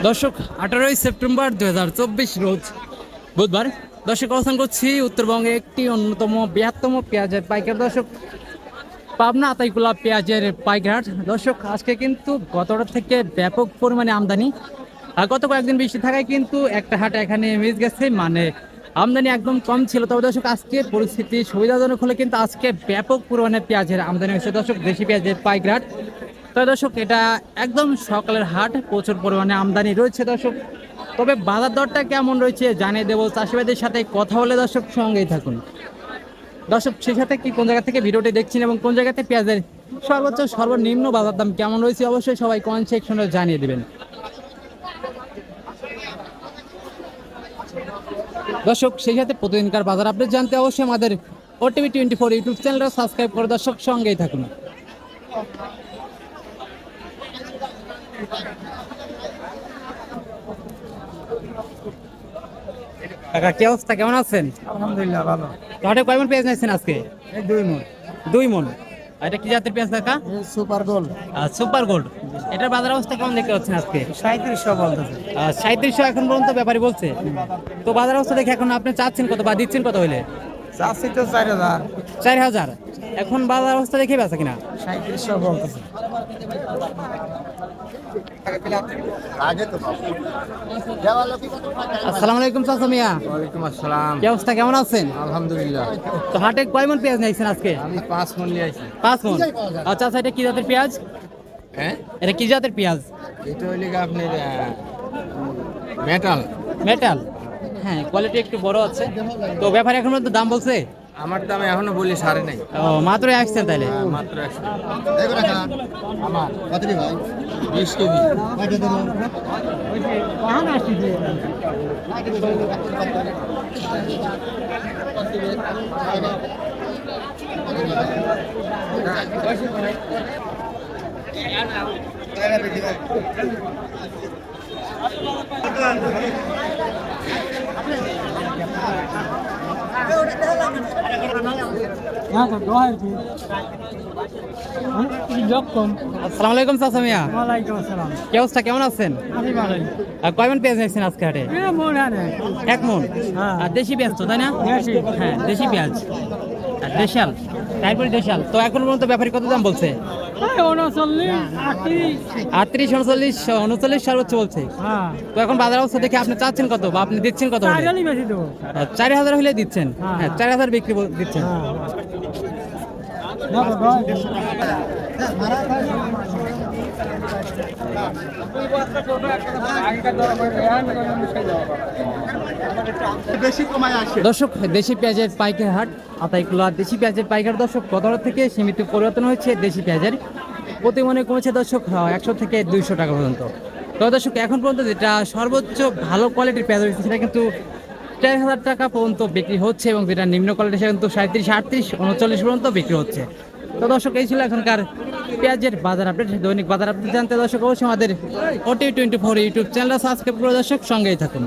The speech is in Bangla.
দর্শক 18 সেপ্টেম্বর 2024 রোজ বুধবার দর্শক অবস্থান করছি উত্তরবঙ্গে একটি অন্যতম বৃহত্তম পেঁয়াজের পাইকার দর্শক পাবনা আতাইকুলা পেঁয়াজের পাইকার হাট। দর্শক আজকে কিন্তু গতটা থেকে ব্যাপক পরিমাণে আমদানি, আর গত কয়েকদিন বৃষ্টি থাকায় কিন্তু একটা হাট এখানে মিস গেছে, মানে আমদানি একদম কম ছিল। তবে দর্শক আজকে পরিস্থিতি সুবিধাজনক হলে কিন্তু আজকে ব্যাপক পরিমাণে পেঁয়াজের আমদানি হয়েছে দর্শক, দেশি পেঁয়াজের পাইকার হাট। তো দর্শক এটা একদম সকালের হাট, প্রচুর পরিমাণে আমদানি রয়েছে দর্শক। তবে বাজার দরটা কেমন রয়েছে জানিয়ে দেবো, চাষিবাদের সাথে কথা বলে দর্শক সঙ্গেই থাকুন। দর্শক সেই সাথে কি কোন জায়গা থেকে ভিডিওটি দেখছেন এবং কোন জায়গাতে পেঁয়াজের সর্বোচ্চ সর্বনিম্ন বাজার দাম কেমন রয়েছে অবশ্যই সবাই কমেন্ট সেকশনে জানিয়ে দেবেন। দর্শক সেই সাথে প্রতিদিনকার বাজার আপডেট জানতে অবশ্যই আমাদের ওটিভি 24 ইউটিউব চ্যানেলটা সাবস্ক্রাইব করে দর্শক সঙ্গেই থাকুন। কাকা কি অবস্থা, কেমন আছেন? আলহামদুলিল্লাহ ভালো। হাটে কয় মন পেঁয়াজ নিয়েছেন আজকে? এই 2 মণ। 2 মন। আর এটা কি জাতের পেঁয়াজ কাকা? Super gold super gold. এটার বাজার অবস্থা কেমন দেখতে পাচ্ছেন আজকে? 3700 বলতেছে। 3700 এখন পর্যন্ত ব্যাপারী বলছে। তো বাজার অবস্থা দেখে এখন আপনি চাচ্ছেন কত বা দিচ্ছেন কত হইলে? চাচ্ছি তো 4000। 4000 এখন বাজার অবস্থা দেখে বেচা কিনা? 3700 বলতেছে। আসসালামু আলাইকুম চাচা মিয়া। ওয়ালাইকুম আসসালাম। কি অবস্থা, কেমন আছেন? আলহামদুলিল্লাহ। তো হাটে কয় মন পেঁয়াজ নিয়েছেন আজকে? আমি 5 মণ নিয়ে আইছি। 5 মন। আচ্ছা আচ্ছা, এটা কি জাতের পেঁয়াজ? হ্যাঁ, এটা কি জাতের পেঁয়াজ? এটা হইলে আপনার মেটাল। মেটাল। হ্যাঁ, কোয়ালিটি একটু বড় আছে। তো ব্যাপারে এখন পর্যন্ত দাম বলছে? আমার দাম এখনো বলি সারে নাই। ও মাত্রই আসছেন তাইলে? মাত্র 100। আমার কত ভাই? 20 কেজি। আসসালামু আলাইকুম চাচা মিয়া। ওয়ালাইকুম আসসালাম। কি অবস্থা, কেমন আছেন? আমি ভালোই। আর কয় মন পেঁয়াজ নিয়েছেন আজকে হাটে? মণ আনে। 1 মন। হ্যাঁ। আর দেশি পেঁয়াজ তো, তাই না? দেশি। হ্যাঁ, দেশি পেঁয়াজ। আর দেশাল, তারপরে দেশাল। তো এখন পর্যন্ত ব্যাপারী কত দাম বলছে? 38, 39, 39 সর্বোচ্চ বলছে। হ্যাঁ। তো এখন বাজার অবস্থা দেখে আপনি চাচ্ছেন কত বা আপনি দিচ্ছেন কত? 4000 হলে দিচ্ছেন? হ্যাঁ, 4000 বিক্রি দিচ্ছেন। দর্শক দেশি পেঁয়াজের পাইকারি হাট আতাইকুলা দেশি পেঁয়াজের পাইকার দর্শক গতবার থেকে সীমিত পরিবর্তন হয়েছে। দেশি পেঁয়াজের প্রতি মনে কমেছে দর্শক 100 থেকে 200 টাকা পর্যন্ত। তো দর্শক এখন পর্যন্ত যেটা সর্বোচ্চ ভালো কোয়ালিটির পেঁয়াজ রয়েছে সেটা কিন্তু 4000 টাকা পর্যন্ত বিক্রি হচ্ছে, এবং যেটা নিম্ন কোয়ালিটি সেটা কিন্তু 37, 38, 39 পর্যন্ত বিক্রি হচ্ছে। তো দর্শক এই ছিল এখনকার পেঁয়াজের বাজার আপডেট। দৈনিক বাজার আপডেট জানতে দর্শক অবশ্যই আমাদের ওটিভি 24 ইউটিউব চ্যানেল সাবস্ক্রাইব করে দর্শক সঙ্গেই থাকুন।